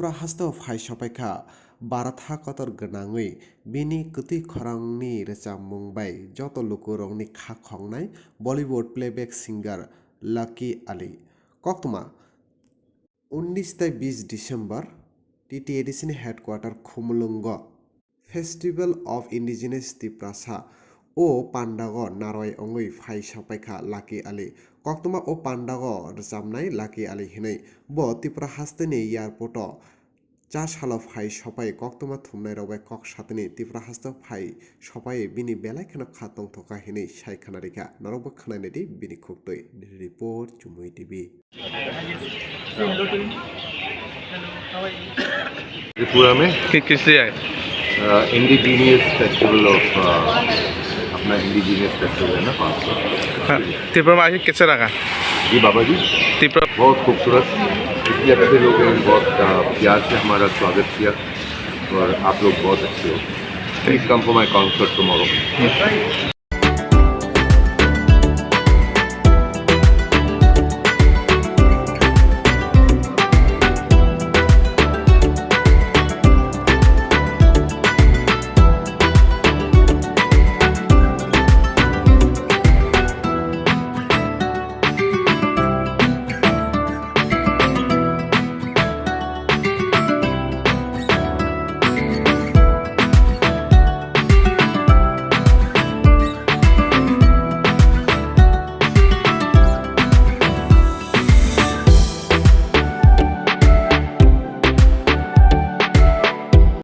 Tripura हास्तव phi सपाइखा बाराथा Qatar गनाङै बिनि कुतुइ खरांनि रोजाबमुं bai joto lukurongni khak khongnai Bollywood playback singer Lucky Ali koktuma 19-20 December TTADC ni headquarter Khumlungo Festival of Indigenous Tiprasa o pandago naroi ongoi phai sapaikha Lucky Ali koktuma o pandago rojabnai Lucky Ali hinai bo Tripura hasteni airport o cha salo phai sapai koktuma thumnai rok kok satini Tripura hasto phai sapai bini belai kheno khatong thoka hinai saikhana rikha narokbo khnainai di bini khuktoi report Chumui TV Tripura में किस लिए आए? Indigenous festival of अपना indigenous festival है ना 500। हाँ, त्रिपुरा में आके कैसे लगा? जी बाबा जी त्रिपुरा बहुत खूबसूरत, इतने अच्छे लोग हैं, बहुत प्यार से हमारा स्वागत किया और आप लोग बहुत अच्छे हो। Please come for my concert tomorrow.